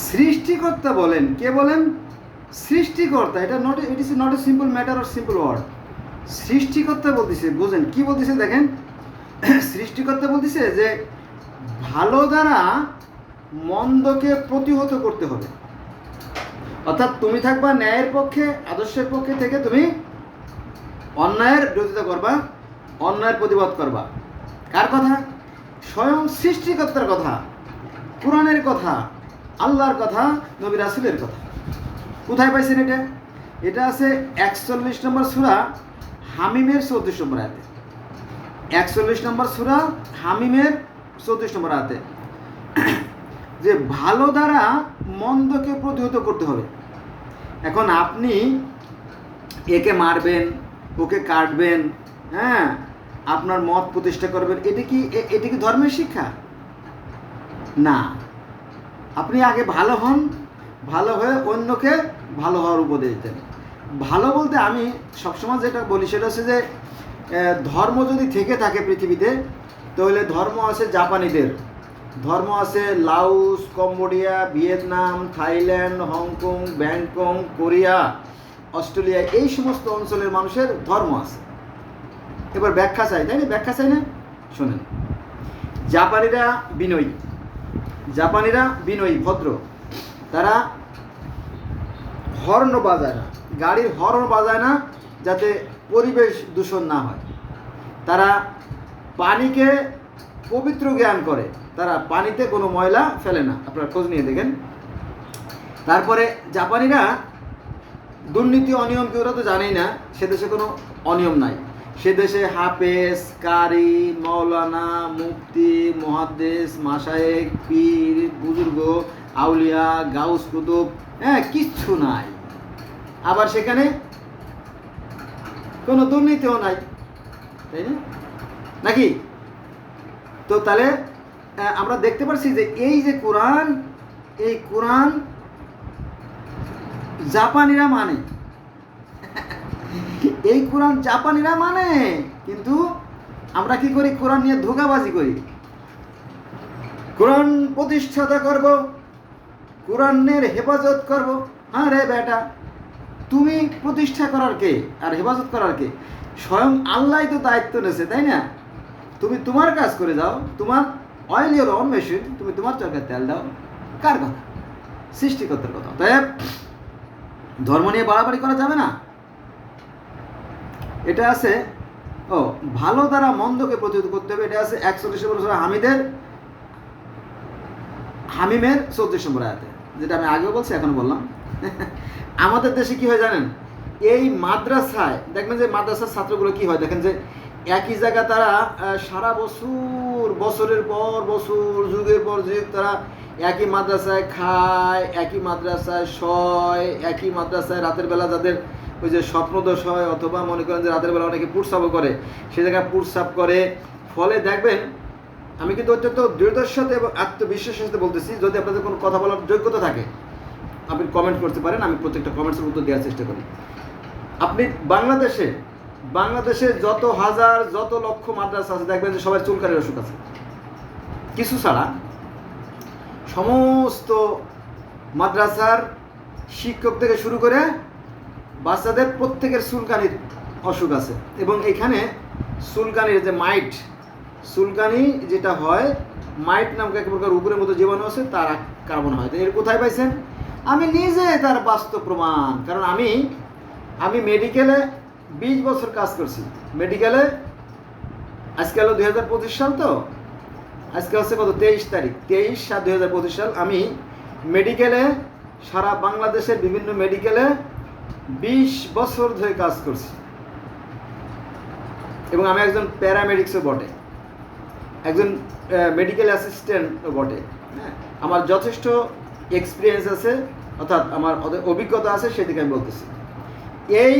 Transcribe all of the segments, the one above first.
সৃষ্টিকর্তা বলেন, কে বলেন? সৃষ্টিকর্তা। এটা not, it is not a simple matter or simple word. সৃষ্টিকর্তা বলতেছে, বুঝেন কি বলতেছে দেখেন। সৃষ্টিকর্তা বলতেছে যে ভালো দ্বারা মন্দকে প্রতিহত করতে হবে। অর্থাৎ তুমি থাকবা ন্যায়ের পক্ষে, আদর্শের পক্ষে থেকে তুমি অন্যায়ের বিরোধিতা করবা, অন্যায়ের প্রতিবাদ করবা। কার কথা? স্বয়ং সৃষ্টিকর্তার কথা, কোরআনের কথা, আল্লাহর কথা, নবী রাসূলের কথা। কোথায় পাইছেন এটা? এটা আছে 41 নম্বর সূরা হামিমের 34 নম্বর আয়াতে। 41 নম্বর সূরা হামিমের 34 নম্বর আয়াতে যে ভালো দ্বারা মন্দকে প্রতিহত করতে হবে। এখন আপনি একে মারবেন, ওকে কাটবেন, হ্যাঁ, আপনার মত প্রতিষ্ঠা করবেন, এটা কি ধর্মের শিক্ষা? না। আপনি আগে ভালো হন, ভালো হয়ে অন্যকে ভালো হওয়ার উপদেশ দেন। ভালো বলতে আমি সবসময় যেটা বলি সেটা হচ্ছে যে ধর্ম যদি থেকে থাকে পৃথিবীতে, তাহলে ধর্ম আছে জাপানিদের, ধর্ম আছে Laos, Cambodia, Vietnam, Thailand, Hong Kong, Bangkok, Korea, Australia, এই সমস্ত অঞ্চলের মানুষের ধর্ম আছে। এবার ব্যাখ্যা চাই, তাই না? ব্যাখ্যা চাই না? শোনেন, জাপানিরা বিনয়ী, জাপানিরা বিনয়ী, ভদ্র। তারা হর্ন বাজায় না, গাড়ির হর্ন বাজায় না যাতে পরিবেশ দূষণ না হয়। তারা পানিকে পবিত্র জ্ঞান করে, তারা পানিতে কোনো ময়লা ফেলে না, আপনারা খোঁজ নিয়ে দেখেন। তারপরে জাপানিরা দুর্নীতি, অনিয়ম কি ওরা তো জানেই না, সে দেশে কোনো অনিয়ম নাই। সে দেশে হাফেজ, কারি, মৌলানা, মুফতি, মুহাদ্দিস, মাশায়েখ, পীর, বুজুর্গ, আউলিয়া, গাউস কুতুব, হ্যাঁ, কিচ্ছু নাই। আবার সেখানে কোনো দুর্নীতিও নাই, তাই না? নাকি? তো তাহলে আমরা দেখতে পাচ্ছি যে এই যে কোরআন, এই কোরআন জাপানিরা মানে, এই কোরআন জাপানিরা মানে, কিন্তু আমরা কি করি? কোরআন নিয়ে ধোঁকাবাজি করি। কোরআন প্রতিষ্ঠাতা করব, কোরআনের হেফাজত করব। হ্যাঁ রে বেটা, তুমি প্রতিষ্ঠা করার কে আর হেফাজত করার কে? স্বয়ং আল্লাহ তো দায়িত্ব নেছে, তাই না? তুমি তোমার কাজ করে যাও, তোমার অয়েল ইওর অন মেশিন, তুমি তোমার চরকায় তেল দাও। কার কথা? সৃষ্টিকর্তার কথা। তাই ধর্ম নিয়ে বাড়াবাড়ি করা যাবে না। এটা আছে ভালো দ্বারা মন্দকে প্রতিহত করতে হবে। এটা আছে 41 নম্বর সূরা হামিমের 34 নম্বর আয়াতে, যেটা আমি আগেও বলছি, এখন বললাম। আমাদের দেশে কি হয় জানেন? এই মাদ্রাসায় দেখবেন যে মাদ্রাসার ছাত্রগুলো কি হয় দেখেন, যে একই জায়গা তারা সারা বছর, বছরের পর বছর, যুগের পর যুগ তারা একই মাদ্রাসায় খায়, একই মাদ্রাসায় শয়, একই মাদ্রাসায় রাতের বেলা যাদের ওই যে স্বপ্নদোষ হয়, অথবা মনে করেন যে রাতের বেলা অনেকে পুরসাপও করে, সে জায়গায় পুরসাপ করে। ফলে দেখবেন, আমি কিন্তু অত্যন্ত দৃঢ়তার সাথে এবং আত্মবিশ্বাসের সাথে বলতেছি, যদি আপনাদের কোনো কথা বলার যোগ্যতা থাকে আপনি কমেন্ট করতে পারেন, আমি প্রত্যেকটা কমেন্টসের উত্তর দেওয়ার চেষ্টা করি। আপনি বাংলাদেশে যত হাজার, যত লক্ষ মাদ্রাসা আছে, দেখবেন যে সবাই চুলকানির অসুখ আছে। কিছু ছাড়া সমস্ত মাদ্রাসার শিক্ষক থেকে শুরু করে বাচ্চাদের প্রত্যেকের চুলকানির অসুখ আছে। এবং এখানে চুলকানির যে মাইট, চুলকানি যেটা হয়, মাইট নামক এক প্রকার উপরের মতো জীবাণু আছে, তার কার্বন হয়। এর কোথায় পাইছেন? আমি নিজে তার বাস্তব প্রমাণ। কারণ আমি মেডিকেলে 20 বছর কাজ করছি। মেডিকেলে আজকে হলো 2025 সাল, তো আজকে হচ্ছে কত, 23 তারিখ, 23/7/2025 সাল। আমি মেডিকেলে সারা বাংলাদেশের বিভিন্ন মেডিকেলে 20 বছর ধরে কাজ করছি। এবং আমি একজন প্যারামেডিক্সও বটে, একজন মেডিকেল অ্যাসিস্ট্যান্টও বটে। হ্যাঁ, আমার যথেষ্ট এক্সপিরিয়েন্স আছে, অর্থাৎ আমার অভিজ্ঞতা আছে, সেদিকে আমি বলতেছি। এই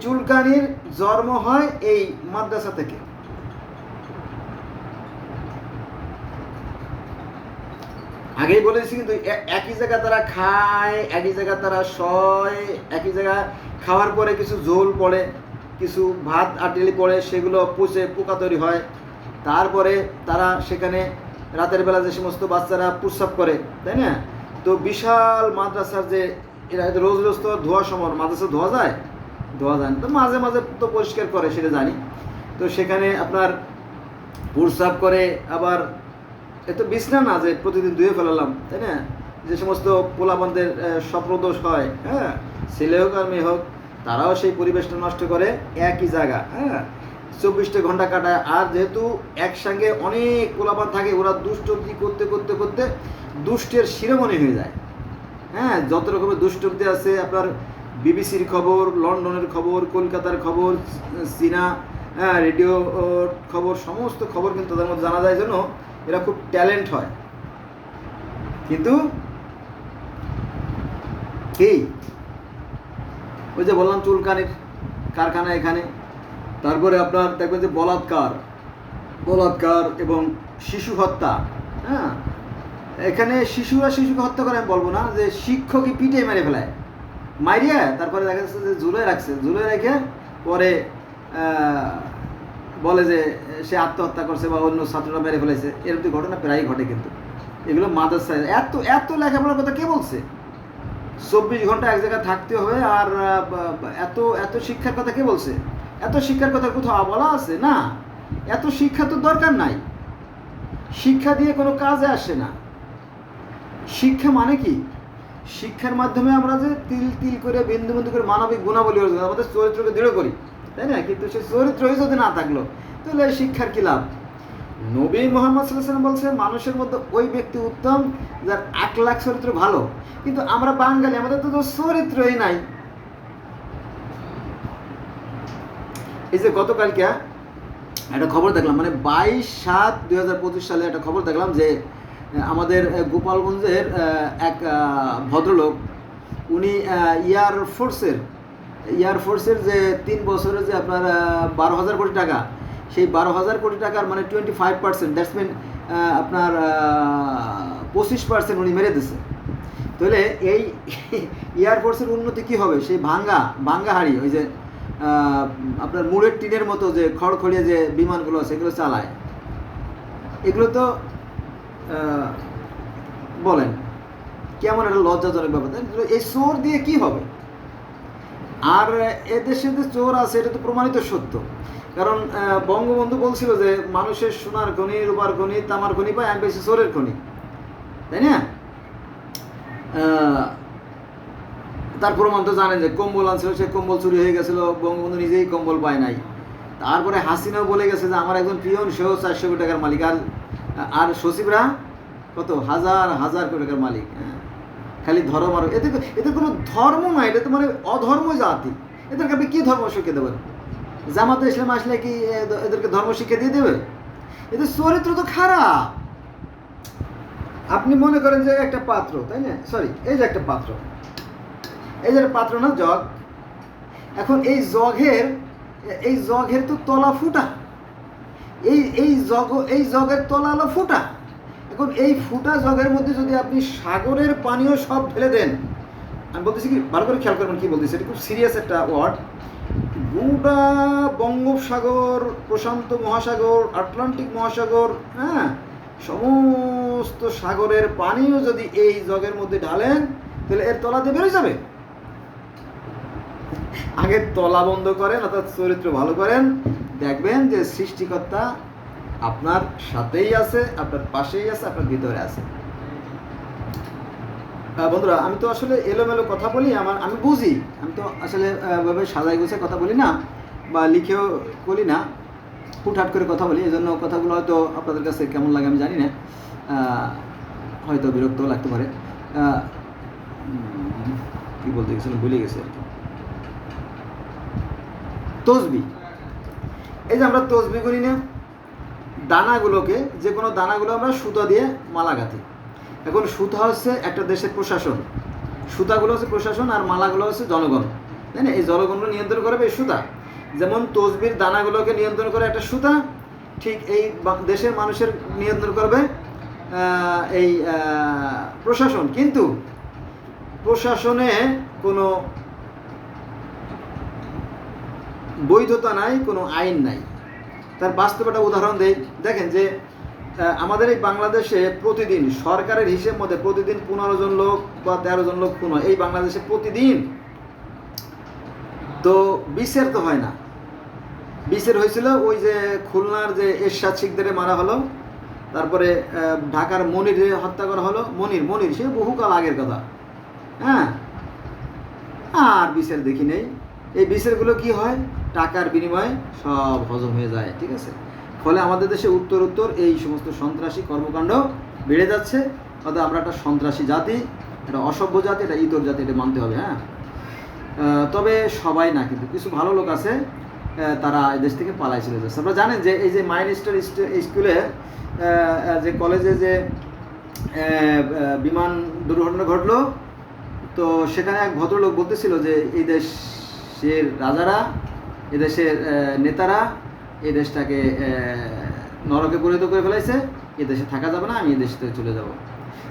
চুলকানির জন্ম হয় এই মাদ্রাসা থেকে। আগেই বলেছি, কিন্তু একই জায়গা তারা খায়, একই জায়গা তারা শয়, একই জায়গা খাওয়ার পরে কিছু ঝোল পড়ে, কিছু ভাত আটেলি পড়ে, সেগুলো পচে পোকা তৈরি হয়। তারপরে তারা সেখানে রাতের বেলা যে সমস্ত বাচ্চারা প্রস্রাব করে, তাই না? তো বিশাল মাদ্রাসার যে এরা রোজ রোজ তো ধোয়া সময় মাদ্রাসা ধোয়া যায় না, তো মাঝে মাঝে তো পরিষ্কার করে, সেটা জানি। তো সেখানে আপনার প্রস্রাব করে, আবার এত বিছনা না যে প্রতিদিন ধুয়ে ফেলালাম, তাই না? যে সমস্ত পোলাপানদের স্বপ্নদোষ হয়, হ্যাঁ, ছেলে হোক আর মেয়ে হোক, তারাও সেই পরিবেশটা নষ্ট করে একই জায়গা, হ্যাঁ, 24টা ঘন্টা কাটায়। আর যেহেতু একসঙ্গে অনেক পোলাপান থাকে, ওরা দুষ্টুক্তি করতে করতে করতে দুষ্টের শিরোমণি হয়ে যায়, হ্যাঁ। যত রকমের দুষ্টুক্তি আছে, আপনার বিবিসির খবর, লন্ডনের খবর, কলকাতার খবর, চীনা রেডিও খবর, সমস্ত খবর কিন্তু তাদের মধ্যে জানা যায়, জন্য এরা খুব ট্যালেন্ট হয়। কিন্তু কি ওই যে বললাম চুলকানির কারখানা এখানে, তারপরে আপনার দেখবেন যে বলাৎকার এবং শিশু হত্যা, হ্যাঁ। এখানে শিশুরা শিশুকে হত্যা করে আমি বলবো না, যে শিক্ষকই পিঠে মেরে ফেলায়, মারিয়া তারপরে দেখা যাচ্ছে যে ঝুলে রেখে পরে বলে যে সে আত্মহত্যা করছে বা অন্য ছাত্ররা মেরে ফেলেছে। এরকম ঘটনা প্রায়ই ঘটে। কিন্তু এগুলো মাদ্রাসায় এত লেখাপড়ার কথা কে বলছে? 24 ঘন্টা এক জায়গায় থাকতে হবে, আর এত শিক্ষার কথা কে বলছে? এত শিক্ষার কথা কোথাও বলা আছে? না, এত শিক্ষা তো দরকার নাই। শিক্ষা দিয়ে কোনো কাজে আসে না। শিক্ষা মানে কি? শিক্ষার মাধ্যমে আমরা যে তিল তিল করে বিন্দু বিন্দু করে মানবিক গুণাবলী অর্জন, আমাদের চরিত্রকে দৃঢ় করি, তাই না? কিন্তু সেই চরিত্রই যদি না থাকলো, তাহলে শিক্ষার কি লাভ? নবী মুহাম্মদ সাল্লাল্লাহু আলাইহি ওয়াসাল্লাম বলছেন, মানুষের মধ্যে ওই ব্যক্তি উত্তম যার আখলাক চরিত্র ভালো। কিন্তু আমরা বাঙালি, আমাদের তো চরিত্রই নাই। এই যে গতকালকে একটা খবর দেখলাম, মানে 22/7/2025 সালে একটা খবর দেখলাম যে আমাদের গোপালগঞ্জের এক ভদ্রলোক, উনি এয়ারফোর্সের যে 3 বছরের যে আপনার 12,000 কোটি টাকা, সেই 12,000 কোটি টাকার মানে 25%, দ্যাটস মিন আপনার 25% উনি মেরে দিচ্ছে। তাহলে এই এয়ারফোর্সের উন্নতি কী হবে? সেই ভাঙ্গা হাড়ি, ওই যে আপনার মুড়ের টিনের মতো যে খড়খড়িয়ে যে বিমানগুলো আছে, এগুলো চালায়। এগুলো তো বলেন কেমন একটা লজ্জাজনক ব্যাপার। এই চোর দিয়ে কি হবে? আর এদেশে যে চোর আছে এটা তো প্রমাণিত সত্য। কারণ বঙ্গবন্ধু বলছিল যে মানুষের সোনার খনি, রূপার খনি, তামার খনি পায়, আমি পেয়েছি চোরের খনি, তাই না? তার প্রমাণ তো জানেন যে কম্বল আনছিল, সে কম্বল চুরি হয়ে গেছিল, বঙ্গবন্ধু নিজেই কম্বল পায় নাই। তারপরে হাসিনাও বলে গেছে যে আমার একজন পিয়ন, সেও 400 কোটি টাকার মালিক, আর সচিবরা কত হাজার কোটি টাকার মালিক। খালি ধর্ম, আর এদের কোনো ধর্ম নাই, এটা তো মানে অধর্ম জাতি। এদেরকে আপনি কী ধর্ম শিক্ষা দেবেন? জামাতে ইসলাম আসলে কি এদেরকে ধর্ম শিক্ষা দিয়ে দেবে? এদের চরিত্র তো খারাপ। আপনি মনে করেন যে একটা পাত্র, তাই না? সরি, এই যে একটা পাত্র, এই যে পাত্র না, জগ। এখন এই জগের তো তলা ফুটা, এই জগের তলা হলো ফুটা। এখন এই ফুটা জগের মধ্যে যদি আপনি সাগরের পানিও সব ঢেলে দেন, আমি বলতেছি কি, ভালো করে খেয়াল করবেন কি বলতেছি, এটা খুব সিরিয়াস একটা ওয়ার্ড। গোটা বঙ্গোপসাগর, প্রশান্ত মহাসাগর, আটলান্টিক মহাসাগর, হ্যাঁ, সমস্ত সাগরের পানিও যদি এই জগের মধ্যে ঢালেন, তাহলে এর তলা দিয়ে বেরোয় যাবে। আগে তলা বন্ধ করেন, অর্থাৎ চরিত্র ভালো করেন, দেখবেন যে সৃষ্টিকর্তা আপনার সাথেই আছে, আপনার পাশেই আছে, আপনার ভিতরে আছে। বন্ধুরা, আমি তো আসলে এলোমেলো কথা বলি, আমি বুঝি, আমি তো আসলে ভাবে সাজাই গুছে কথা বলি না, বা লিখেও বলি না, হুটহাট করে কথা বলি। এই জন্য কথাগুলো হয়তো আপনাদের কাছে কেমন লাগে আমি জানি না, হয়তো বিরক্ত লাগতে পারে। কি বলতে গেছিলাম, ভুলে গেছি আর কি। তসবি, এই যে আমরা তসবি করি না, দানাগুলোকে, যে কোনো দানাগুলো আমরা সুতা দিয়ে মালা গাঁথি। এখন সুতা হচ্ছে একটা দেশের প্রশাসন, সুতাগুলো হচ্ছে প্রশাসন, আর মালাগুলো হচ্ছে জনগণ, তাই না? এই জনগণগুলো নিয়ন্ত্রণ করবে এই সুতা। যেমন তসবির দানাগুলোকে নিয়ন্ত্রণ করে একটা সুতা, ঠিক এই দেশের মানুষের নিয়ন্ত্রণ করবে এই প্রশাসন। কিন্তু প্রশাসনে কোনো বৈধতা নাই, কোনো আইন নাই। তার বাস্তব একটা উদাহরণ দেই, দেখেন যে আমাদের এই বাংলাদেশে প্রতিদিন সরকারের হিসেব মতে প্রতিদিন 15 জন লোক বা 13 জন লোক খুন হয় এই বাংলাদেশে প্রতিদিন। তো বিচার তো হয় না। বিচার হয়েছিল ওই যে খুলনার যে এরশাদ শিকদারে মারা হলো, তারপরে ঢাকার মনিরে হত্যা করা হলো। মনির সে বহুকাল আগের কথা। হ্যাঁ, আর বিচার দেখি নেই। এই বিচারগুলো কি হয়, টাকার বিনিময়ে সব হজম হয়ে যায়। ঠিক আছে, ফলে আমাদের দেশে উত্তর এই সমস্ত সন্ত্রাসী কর্মকাণ্ড বেড়ে যাচ্ছে। অর্থাৎ আমরা একটা সন্ত্রাসী জাতি, একটা অসভ্য জাতি, এটা ইতর জাতি, এটা মানতে হবে। হ্যাঁ, তবে সবাই না, কিন্তু কিছু ভালো লোক আছে, তারা এই দেশ থেকে পালাই চলে যাচ্ছে। আপনারা জানেন যে এই যে মাইনস্টার স্কুলে যে কলেজে যে বিমান দুর্ঘটনা ঘটলো, তো সেখানে এক ভদ্রলোক বলতেছিল যে এই দেশের রাজারা, এদেশের নেতারা এই দেশটাকে নরকে পরিণত করে ফেলাইছে, এদেশে থাকা যাবে না, আমি এদেশ থেকে চলে যাব।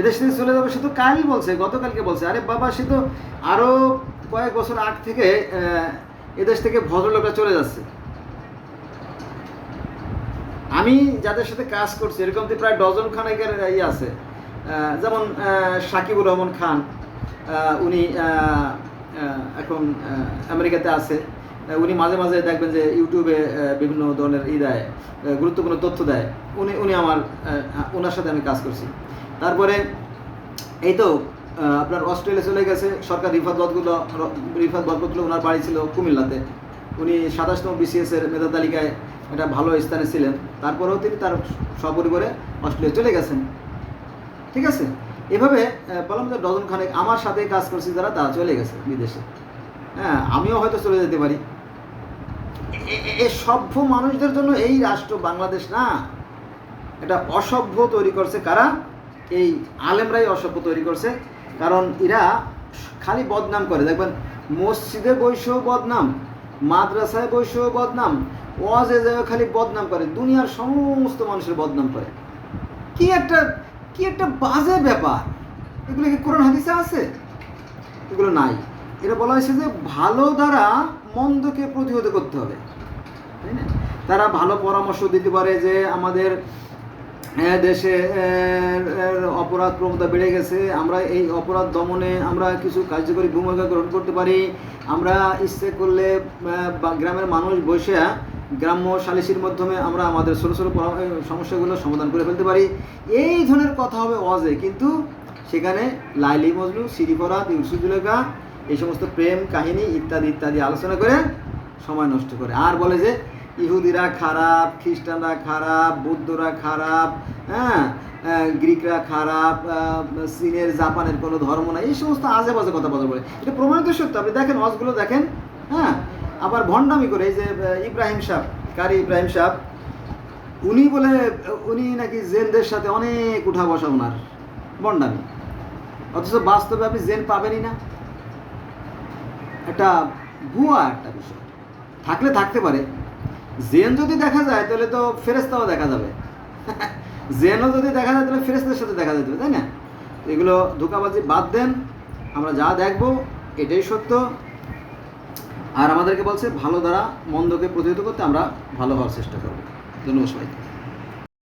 এদেশ থেকে চলে যাবো সে তো কালই বলছে, গতকালকে বলছে। আরে বাবা, সে তো আরও কয়েক বছর আগ থেকে এদেশ থেকে ভদ্রলোকরা চলে যাচ্ছে। আমি যাদের সাথে কাজ করছি এরকম তো প্রায় ডজন খানেকের আছে, যেমন সাকিবুর রহমান খান, উনি এখন আমেরিকাতে আছে। উনি মাঝে মাঝে দেখবেন যে ইউটিউবে বিভিন্ন ধরনের দেয়, গুরুত্বপূর্ণ তথ্য দেয়। উনি ওনার সাথে আমি কাজ করছি। তারপরে এই তো আপনার অস্ট্রেলিয়া চলে গেছে সরকার, রিফাত বরকতুল্লাহ, ওনার বাড়ি ছিল কুমিল্লাতে। উনি 27তম BCS-এর মেধা তালিকায় একটা ভালো স্থানে ছিলেন। তারপরেও তিনি তার সপরিবারে অস্ট্রেলিয়া চলে গেছেন। ঠিক আছে, এভাবে বললাম যে ডজন খানেক আমার সাথে কাজ করছি যারা, তারা চলে গেছে বিদেশে। হ্যাঁ, আমিও হয়তো চলে যেতে পারি। এই সভ্য মানুষদের জন্য এই রাষ্ট্র বাংলাদেশ না, এটা অসভ্য তৈরি করছে কারা? এই আলেমরাই অসভ্য তৈরি করছে। কারণ এরা খালি বদনাম করে, দেখবেন মসজিদে বৈশেও বদনাম, মাদ্রাসায় বৈশেও বদনাম, ওয়াজে যায় খালি বদনাম করে, দুনিয়ার সমস্ত মানুষের বদনাম করে। কি একটা বাজে ব্যাপার। এগুলো কি কোরআন হাদিসে আছে? এগুলো নাই। এটা বলা হয়েছে যে ভালো দ্বারা মন্দকে প্রতিহত করতে হবে, তাই না? তারা ভালো পরামর্শ দিতে পারে যে আমাদের দেশে অপরাধ প্রবণতা বেড়ে গেছে, আমরা এই অপরাধ দমনে আমরা কিছু কার্যকরী ভূমিকা গ্রহণ করতে পারি। আমরা ইচ্ছে করলে গ্রামের মানুষ বসে গ্রাম্য সালিসির মাধ্যমে আমরা আমাদের ছোটো ছোটো সমস্যাগুলো সমাধান করে ফেলতে পারি। এই ধরনের কথা হবে ওয়াজে, কিন্তু সেখানে লাইলি মজনু, সিরি ফরাত, ইউসুফ জুলেখা, এই সমস্ত প্রেম কাহিনী ইত্যাদি ইত্যাদি আলোচনা করে সময় নষ্ট করে। আর বলে যে ইহুদিরা খারাপ, খ্রিস্টানরা খারাপ, বৌদ্ধরা খারাপ, হ্যাঁ, গ্রিকরা খারাপ, চীনের জাপানের কোনো ধর্ম না, এই সমস্ত আজে বাজে কথা বলে। এটা প্রমাণিত সত্য, আপনি দেখেন ওয়াজগুলো দেখেন। হ্যাঁ, আবার ভণ্ডামি করে। এই যে ইব্রাহিম সাহেব, কারি ইব্রাহিম সাহেব, উনি নাকি জেনদের সাথে অনেক উঠা বসা, ওনার ভণ্ডামি। অথচ বাস্তবে আপনি জেন পাবেনই না। একটা ভুয়া একটা বিষয়, থাকলে থাকতে পারে। জেন যদি দেখা যায় তাহলে তো ফেরেশতাও দেখা যাবে। জেনও যদি দেখা যায় তাহলে ফেরেশতাদের সাথে দেখা যেতে হবে, তাই না? এগুলো ধোঁকাবাজি বাদ দেন, আমরা যা দেখবো এটাই সত্য। আর আমাদেরকে বলছে ভালো দ্বারা মন্দকে প্রতিহত করতে আমরা ভালো হওয়ার চেষ্টা করবো। ধন্যবাদ সবাইকে।